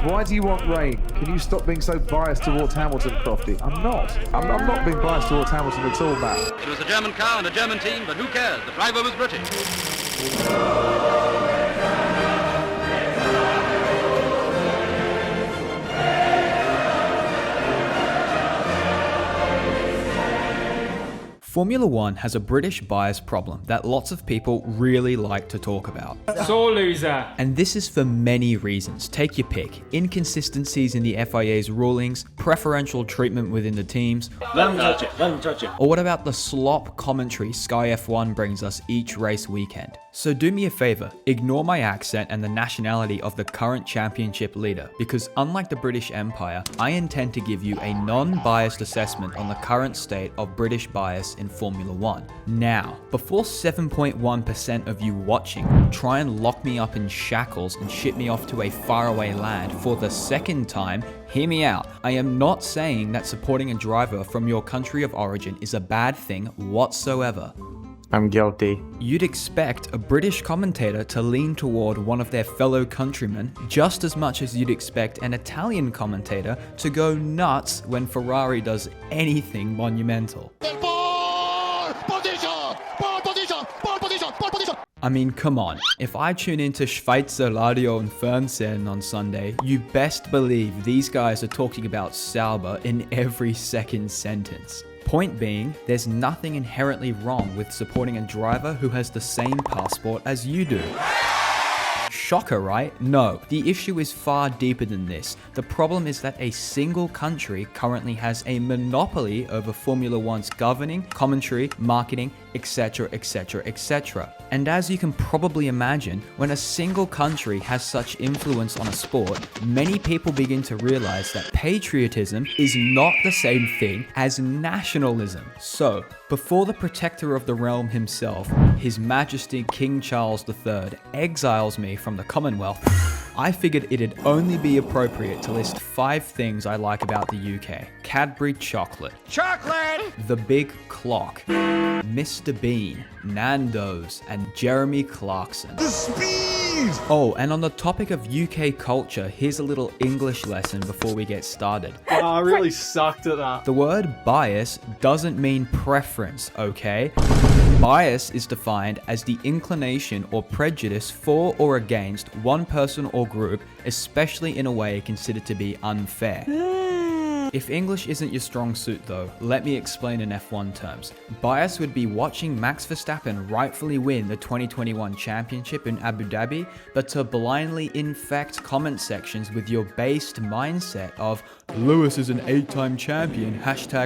Why do you want rain? Can you stop being so biased towards Hamilton, Crofty? I'm not. I'm not being biased towards Hamilton at all, Matt. It was a German car and a German team, but who cares? The driver was British. Formula One has a British bias problem that lots of people really like to talk about. So loser. And this is for many reasons. Take your pick. Inconsistencies in the FIA's rulings, preferential treatment within the teams. Let me touch it. Or what about the slop commentary Sky F1 brings us each race weekend? So do me a favor, ignore my accent and the nationality of the current championship leader, because unlike the British Empire, I intend to give you a non-biased assessment on the current state of British bias in Formula One. Now, before 7.1% of you watching try and lock me up in shackles and ship me off to a faraway land for the second time, hear me out. I am not saying that supporting a driver from your country of origin is a bad thing whatsoever. I'm guilty. You'd expect a British commentator to lean toward one of their fellow countrymen just as much as you'd expect an Italian commentator to go nuts when Ferrari does anything monumental. I mean, come on. If I tune into Schweizer Radio and Fernsehen on Sunday, you best believe these guys are talking about Sauber in every second sentence. Point being, there's nothing inherently wrong with supporting a driver who has the same passport as you do. Shocker, right? No, the issue is far deeper than this. The problem is that a single country currently has a monopoly over Formula One's governing, commentary, marketing, etc, etc, etc. And as you can probably imagine, when a single country has such influence on a sport, many people begin to realize that patriotism is not the same thing as nationalism. So, before the protector of the realm himself, His Majesty King Charles III, exiles me from the Commonwealth, I figured it'd only be appropriate to list 5 things I like about the UK. Cadbury chocolate. Chocolate! The Big Clock. Mr. Bean, Nando's, and Jeremy Clarkson. The speed! Oh, and on the topic of UK culture, here's a little English lesson before we get started. Oh, I really sucked at that. The word bias doesn't mean preference, okay? Bias is defined as the inclination or prejudice for or against one person or group, especially in a way considered to be unfair. If English isn't your strong suit though, let me explain in F1 terms. Bias would be watching Max Verstappen rightfully win the 2021 championship in Abu Dhabi, but to blindly infect comment sections with your based mindset of Lewis is an 8-time champion,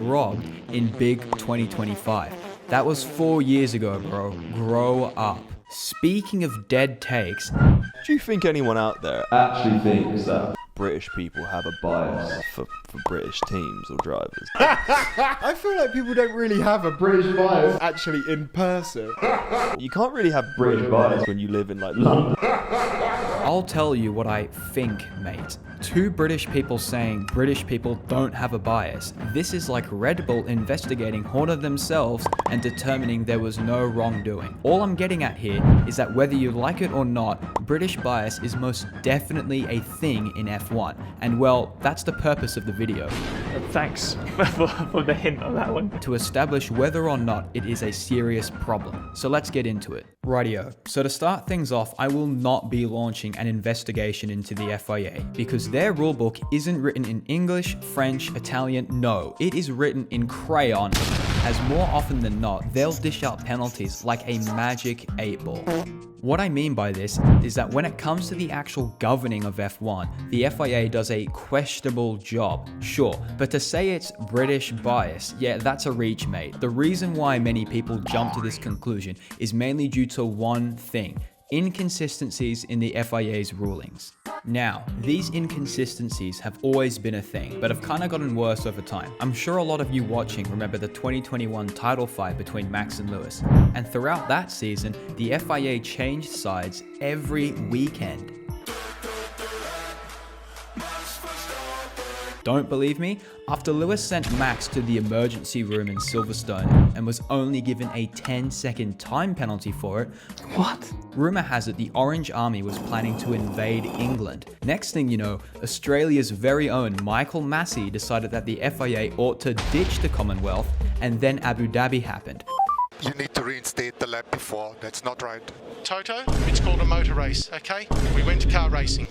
#robbed in big 2025. That was 4 years ago, bro. Grow up. Speaking of dead takes, Do you think anyone out there Actually thinks that British people have a bias for British teams or drivers? I feel like people don't really have a British bias actually in person. You can't really have British bias when you live in like London. I'll tell you what I think, mate. 2 British people saying British people don't have a bias. This is like Red Bull investigating Horner themselves and determining there was no wrongdoing. All I'm getting at here is that whether you like it or not, British bias is most definitely a thing in F1. And well, that's the purpose of the video. Thanks for the hint on that one. To establish whether or not it is a serious problem. So let's get into it. Rightio. So to start things off, I will not be launching an investigation into the FIA because their rulebook isn't written in English, French, Italian, no, it is written in crayon, as more often than not, they'll dish out penalties like a magic 8-ball. What I mean by this is that when it comes to the actual governing of F1, the FIA does a questionable job, sure, but to say it's British bias, yeah, that's a reach, mate. The reason why many people jump to this conclusion is mainly due to one thing: inconsistencies in the FIA's rulings. Now, these inconsistencies have always been a thing, but have kind of gotten worse over time. I'm sure a lot of you watching remember the 2021 title fight between Max and Lewis, and throughout that season, the FIA changed sides every weekend. Don't believe me? After Lewis sent Max to the emergency room in Silverstone and was only given a 10-second time penalty for it, Rumour has it the Orange Army was planning to invade England. Next thing you know, Australia's very own Michael Massey decided that the FIA ought to ditch the Commonwealth, and then Abu Dhabi happened. You need to reinstate the lap before. That's not right. Toto, it's called a motor race, okay? We went to car racing.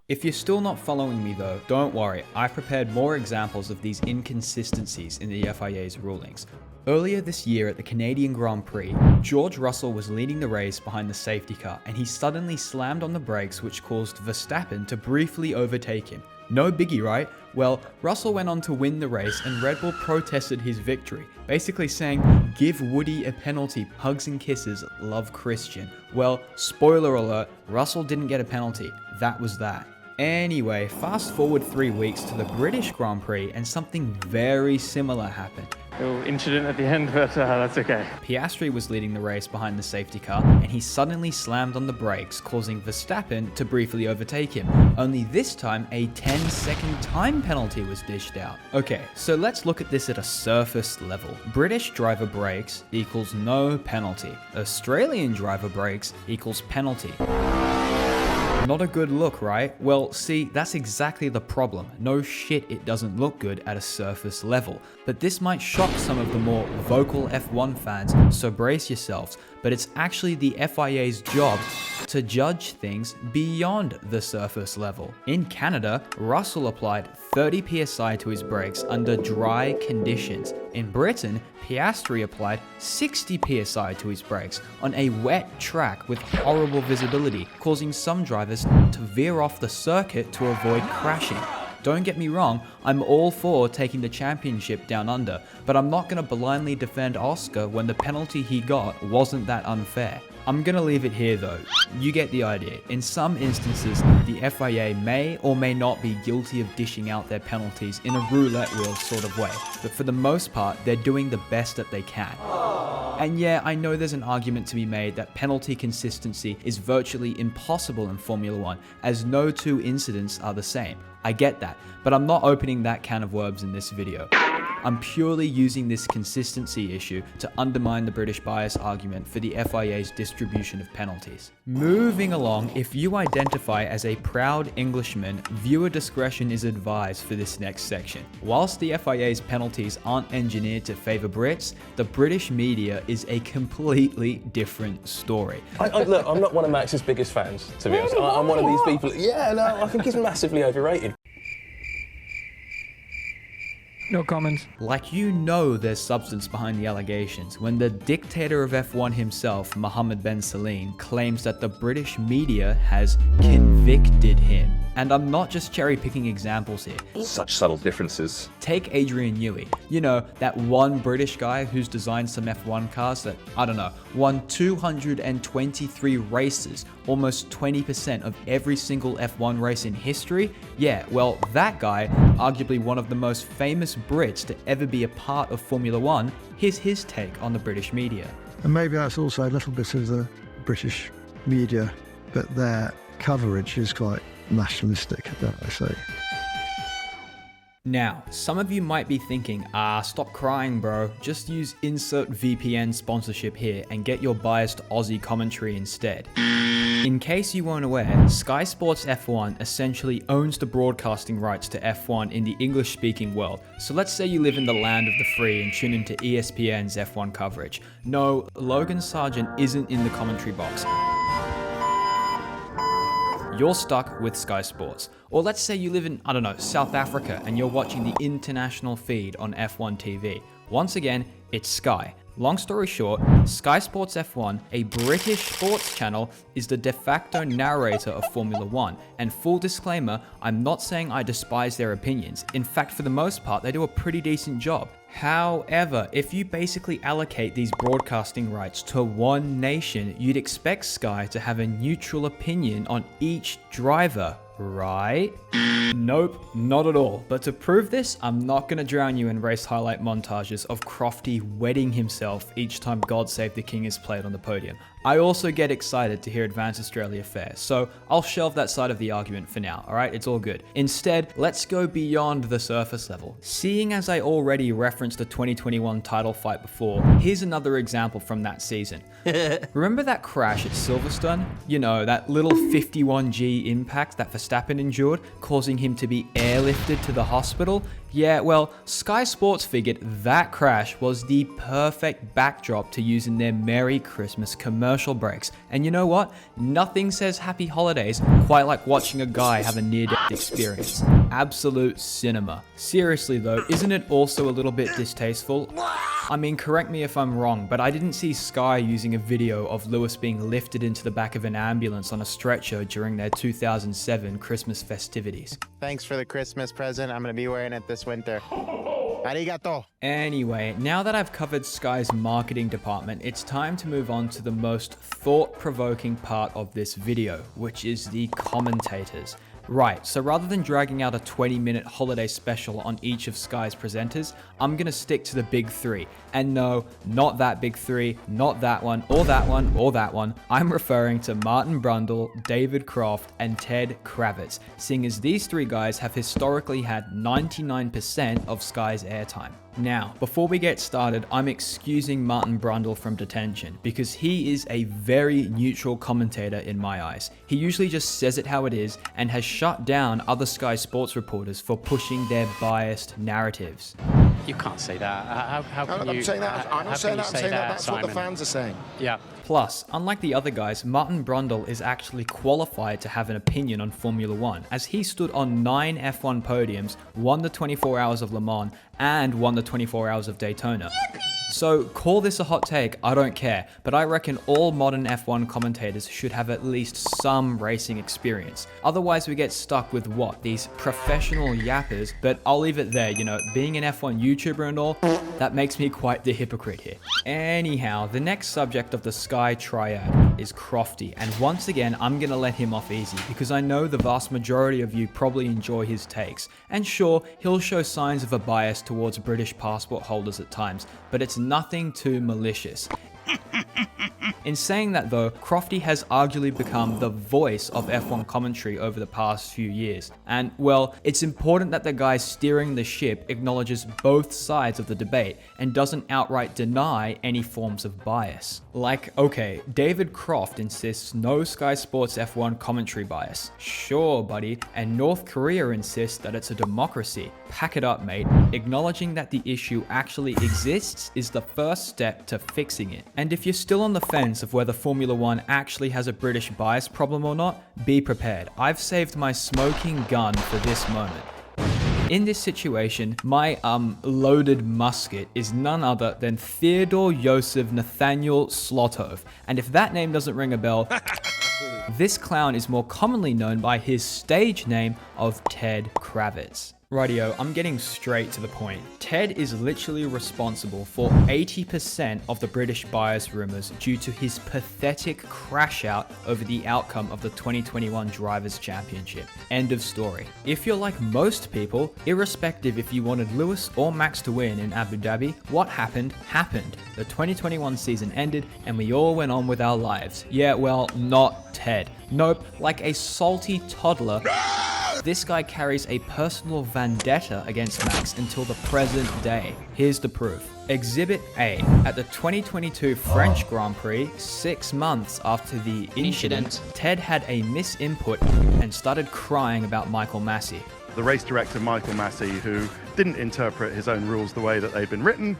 If you're still not following me though, don't worry, I've prepared more examples of these inconsistencies in the FIA's rulings. Earlier this year at the Canadian Grand Prix, George Russell was leading the race behind the safety car and he suddenly slammed on the brakes, which caused Verstappen to briefly overtake him. No biggie, right? Well, Russell went on to win the race and Red Bull protested his victory, basically saying, "Give Woody a penalty, hugs and kisses, love Christian." Well, spoiler alert, Russell didn't get a penalty. That was that. Anyway, fast forward 3 weeks to the British Grand Prix and something very similar happened. Little incident at the end, but that's okay. Piastri was leading the race behind the safety car and he suddenly slammed on the brakes, causing Verstappen to briefly overtake him. Only this time a 10-second time penalty was dished out. Okay, so let's look at this at a surface level. British driver brakes equals no penalty. Australian driver brakes equals penalty. Not a good look, right? Well, see, that's exactly the problem. No shit, it doesn't look good at a surface level. But this might shock some of the more vocal F1 fans, so brace yourselves. But it's actually the FIA's job to judge things beyond the surface level. In Canada, Russell applied 30 psi to his brakes under dry conditions. In Britain, Piastri applied 60 psi to his brakes on a wet track with horrible visibility, causing some drivers to veer off the circuit to avoid crashing. Don't get me wrong, I'm all for taking the championship down under, but I'm not going to blindly defend Oscar when the penalty he got wasn't that unfair. I'm going to leave it here though. You get the idea. In some instances, the FIA may or may not be guilty of dishing out their penalties in a roulette wheel sort of way, but for the most part, they're doing the best that they can. And yeah, I know there's an argument to be made that penalty consistency is virtually impossible in Formula 1, as no two incidents are the same. I get that, but I'm not opening that can of worms in this video. I'm purely using this consistency issue to undermine the British bias argument for the FIA's distribution of penalties. Moving along, if you identify as a proud Englishman, viewer discretion is advised for this next section. Whilst the FIA's penalties aren't engineered to favour Brits, the British media is a completely different story. Look, I'm not one of Max's biggest fans, to be honest. I'm one of these people. Yeah, no, I think he's massively overrated. No comment. Like, you know there's substance behind the allegations when the dictator of F1 himself, Mohammed Ben Salim, claims that the British media has convicted him. And I'm not just cherry picking examples here. Such subtle differences. Take Adrian Newey. You know, that one British guy who's designed some F1 cars that, I don't know, won 223 races, almost 20% of every single F1 race in history. Yeah, well, that guy, arguably one of the most famous Brits to ever be a part of Formula 1, here's his take on the British media. And maybe that's also a little bit of the British media, but their coverage is quite nationalistic, don't I say. Now, some of you might be thinking, stop crying bro, just use insert VPN sponsorship here and get your biased Aussie commentary instead. In case you weren't aware, Skysports F1 essentially owns the broadcasting rights to F1 in the English-speaking world. So let's say you live in the land of the free and tune into ESPN's F1 coverage. No, Logan Sargent isn't in the commentary box. You're stuck with Sky Sports. Or let's say you live in, I don't know, South Africa and you're watching the international feed on F1 TV. Once again, it's Sky. Long story short, Sky Sports F1, a British sports channel, is the de facto narrator of Formula 1. And full disclaimer, I'm not saying I despise their opinions. In fact, for the most part, they do a pretty decent job. However, if you basically allocate these broadcasting rights to one nation, you'd expect Sky to have a neutral opinion on each driver, right? Nope, not at all. But to prove this, I'm not going to drown you in race highlight montages of Crofty wetting himself each time God Save the King is played on the podium. I also get excited to hear Advance Australia fair, so I'll shelve that side of the argument for now, alright? It's all good. Instead, let's go beyond the surface level. Seeing as I already referenced the 2021 title fight before, here's another example from that season. Remember that crash at Silverstone? You know, that little 51G impact that Verstappen endured, causing him to be airlifted to the hospital? Yeah, well, Sky Sports figured that crash was the perfect backdrop to use in their Merry Christmas commercial breaks. And you know what? Nothing says happy holidays quite like watching a guy have a near-death experience. Absolute cinema. Seriously though, isn't it also a little bit distasteful? I mean, correct me if I'm wrong, but I didn't see Sky using a video of Lewis being lifted into the back of an ambulance on a stretcher during their 2007 Christmas festivities. Thanks for the Christmas present. I'm going to be wearing it this winter. Arigato. Anyway, now that I've covered Sky's marketing department, it's time to move on to the most thought-provoking part of this video, which is the commentators. Right, so rather than dragging out a 20-minute holiday special on each of Sky's presenters, I'm gonna stick to the big three. And no, not that big three, not that one, or that one, or that one. I'm referring to Martin Brundle, David Croft, and Ted Kravitz, seeing as these three guys have historically had 99% of Sky's airtime. Now, before we get started, I'm excusing Martin Brundle from detention because he is a very neutral commentator in my eyes. He usually just says it how it is and has shut down other Sky Sports reporters for pushing their biased narratives. You can't say that. How can you? I'm saying that. I'm not saying that. I'm saying that. That's what the fans are saying. Yeah. Plus, unlike the other guys, Martin Brundle is actually qualified to have an opinion on Formula 1, as he stood on 9 F1 podiums, won the 24 Hours of Le Mans, and won the 24 Hours of Daytona. So call this a hot take, I don't care, but I reckon all modern F1 commentators should have at least some racing experience. Otherwise we get stuck with what? These professional yappers, but I'll leave it there, you know, being an F1 YouTuber and all, that makes me quite the hypocrite here. Anyhow, the next subject of the Sky Triad is Crofty, and once again I'm gonna let him off easy because I know the vast majority of you probably enjoy his takes. And sure, he'll show signs of a bias towards British passport holders at times, but it's nothing too malicious. In saying that though, Crofty has arguably become the voice of F1 commentary over the past few years. And well, it's important that the guy steering the ship acknowledges both sides of the debate and doesn't outright deny any forms of bias. Like, okay, David Croft insists no Sky Sports F1 commentary bias. Sure, buddy. And North Korea insists that it's a democracy. Pack it up, mate. Acknowledging that the issue actually exists is the first step to fixing it. And if you're still on the fence of whether Formula 1 actually has a British bias problem or not, be prepared. I've saved my smoking gun for this moment. In this situation, my loaded musket is none other than Theodore Joseph Nathaniel Slotov. And if that name doesn't ring a bell, this clown is more commonly known by his stage name of Ted Kravitz. Rightio, I'm getting straight to the point. Ted is literally responsible for 80% of the British bias rumors due to his pathetic crash out over the outcome of the 2021 Drivers' Championship. End of story. If you're like most people, irrespective if you wanted Lewis or Max to win in Abu Dhabi, what happened, happened. The 2021 season ended and we all went on with our lives. Yeah, well, not Ted. Nope, like a salty toddler. This guy carries a personal vendetta against Max until the present day. Here's the proof. Exhibit A. At the 2022 French Grand Prix, 6 months after the incident, Ted had a misinput and started crying about Michael Massey. The race director, Michael Massey, who didn't interpret his own rules the way that they've been written.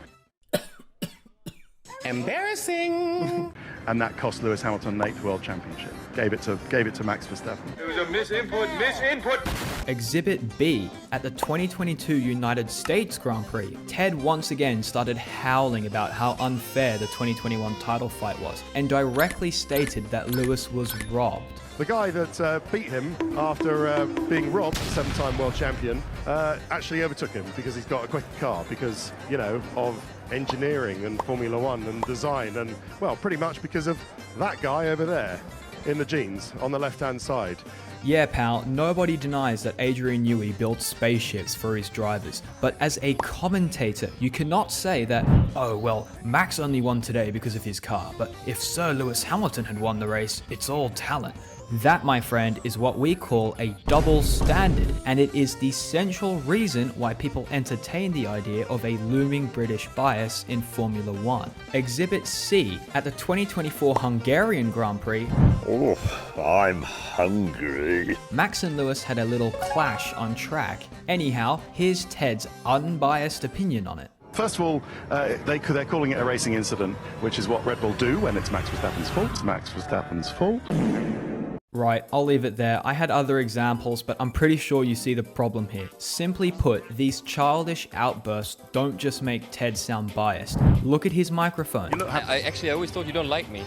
Embarrassing! And that cost Lewis Hamilton an 8th World Championship. Gave it to Max Verstappen. It was a misinput. Exhibit B. At the 2022 United States Grand Prix, Ted once again started howling about how unfair the 2021 title fight was, and directly stated that Lewis was robbed. The guy that beat him after being robbed, 7-time world champion, actually overtook him because he's got a quicker car because, you know, of engineering and Formula 1 and design and, well, pretty much because of that guy over there in the jeans on the left-hand side. Yeah, pal, nobody denies that Adrian Newey built spaceships for his drivers, but as a commentator, you cannot say that, oh well, Max only won today because of his car, but if Sir Lewis Hamilton had won the race, it's all talent. That, my friend, is what we call a double standard, and it is the central reason why people entertain the idea of a looming British bias in Formula 1. Exhibit C at the 2024 Hungarian Grand Prix. Oh, I'm hungry. Max and Lewis had a little clash on track. Anyhow, here's Ted's unbiased opinion on it. First of all, they're calling it a racing incident, which is what Red Bull do when it's Max Verstappen's fault. It's Max Verstappen's fault. Right, I'll leave it there. I had other examples, but I'm pretty sure you see the problem here. Simply put, these childish outbursts don't just make Ted sound biased. Look at his microphone. I always thought you don't like me.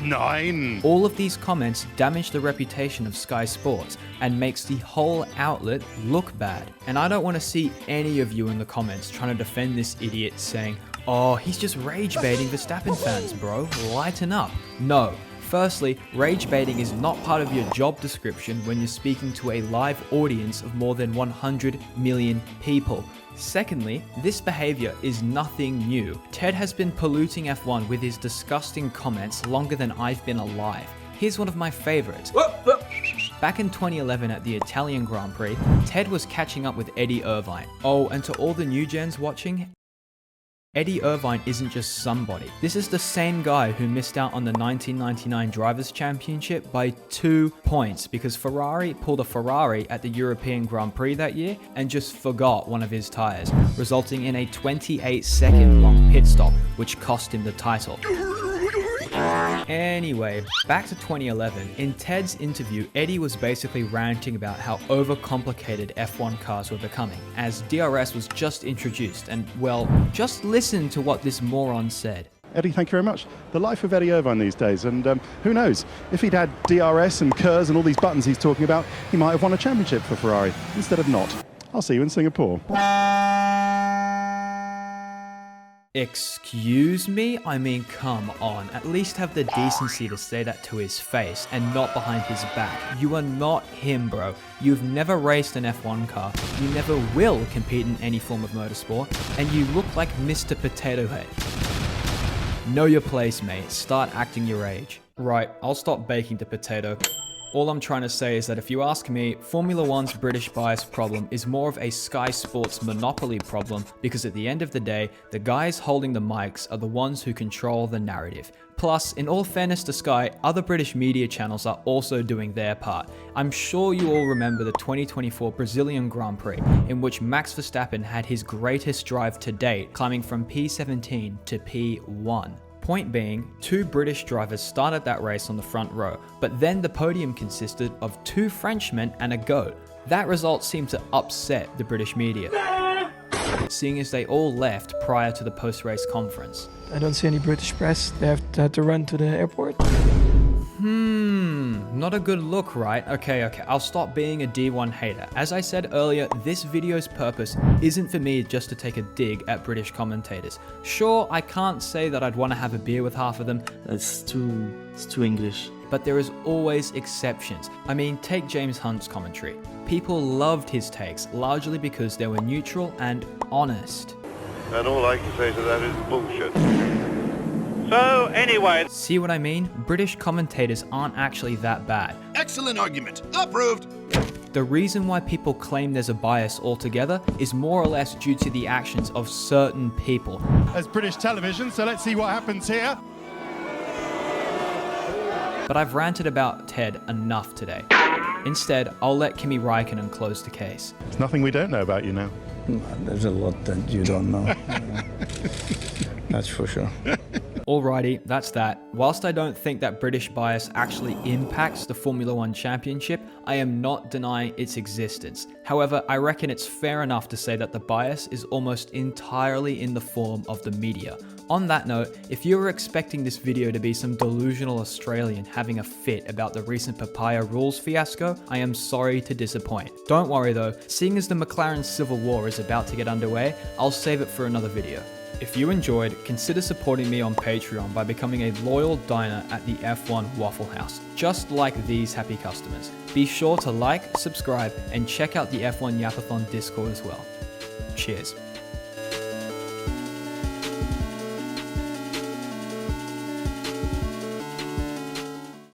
9. All of these comments damage the reputation of Sky Sports and makes the whole outlet look bad. And I don't want to see any of you in the comments trying to defend this idiot saying, oh, he's just rage baiting Verstappen fans, bro. Lighten up. No. Firstly, rage baiting is not part of your job description when you're speaking to a live audience of more than 100 million people. Secondly, this behavior is nothing new. Ted has been polluting F1 with his disgusting comments longer than I've been alive. Here's one of my favorites. Back in 2011 at the Italian Grand Prix, Ted was catching up with Eddie Irvine. Oh, and to all the new gens watching, Eddie Irvine isn't just somebody. This is the same guy who missed out on the 1999 Drivers' Championship by 2 points because Ferrari pulled a Ferrari at the European Grand Prix that year and just forgot one of his tires, resulting in a 28-second long pit stop, which cost him the title. Anyway, back to 2011. In Ted's interview, Eddie was basically ranting about how overcomplicated F1 cars were becoming, as DRS was just introduced, and well, just listen to what this moron said. Eddie, thank you very much. The life of Eddie Irvine these days, and who knows, if he'd had DRS and KERS and all these buttons he's talking about, he might have won a championship for Ferrari, instead of not. I'll see you in Singapore. Excuse me? I mean, come on. At least have the decency to say that to his face and not behind his back. You are not him, bro. You've never raced an F1 car. You never will compete in any form of motorsport. And you look like Mr. Potato Head. Know your place, mate. Start acting your age. Right, I'll stop baking the potato. All I'm trying to say is that if you ask me, Formula 1's British bias problem is more of a Sky Sports monopoly problem because at the end of the day, the guys holding the mics are the ones who control the narrative. Plus, in all fairness to Sky, other British media channels are also doing their part. I'm sure you all remember the 2024 Brazilian Grand Prix, in which Max Verstappen had his greatest drive to date, climbing from P17 to P1. Point being, 2 British drivers started that race on the front row, but then the podium consisted of 2 Frenchmen and a goat. That result seemed to upset the British media, seeing as they all left prior to the post-race conference. I don't see any British press. They had to run to the airport. Not a good look, right? Okay, I'll stop being a D1 hater. As I said earlier, this video's purpose isn't for me just to take a dig at British commentators. Sure, I can't say that I'd want to have a beer with half of them. It's too English. But there is always exceptions. I mean, take James Hunt's commentary. People loved his takes, largely because they were neutral and honest. And all I can say to that is bullshit. So anyway, see what I mean? British commentators aren't actually that bad. Excellent argument. Approved. The reason why people claim there's a bias altogether is more or less due to the actions of certain people. As British television, so let's see what happens here. But I've ranted about Ted enough today. Instead, I'll let Kimi Räikkönen close the case. There's nothing we don't know about you now. There's a lot that you don't know. That's for sure. Alrighty, that's that. Whilst I don't think that British bias actually impacts the Formula 1 Championship, I am not denying its existence. However, I reckon it's fair enough to say that the bias is almost entirely in the form of the media. On that note, if you were expecting this video to be some delusional Australian having a fit about the recent papaya rules fiasco, I am sorry to disappoint. Don't worry though, seeing as the McLaren Civil War is about to get underway, I'll save it for another video. If you enjoyed, consider supporting me on Patreon by becoming a loyal diner at the F1 Waffle House, just like these happy customers. Be sure to like, subscribe, and check out the F1 Yapathon Discord as well. Cheers.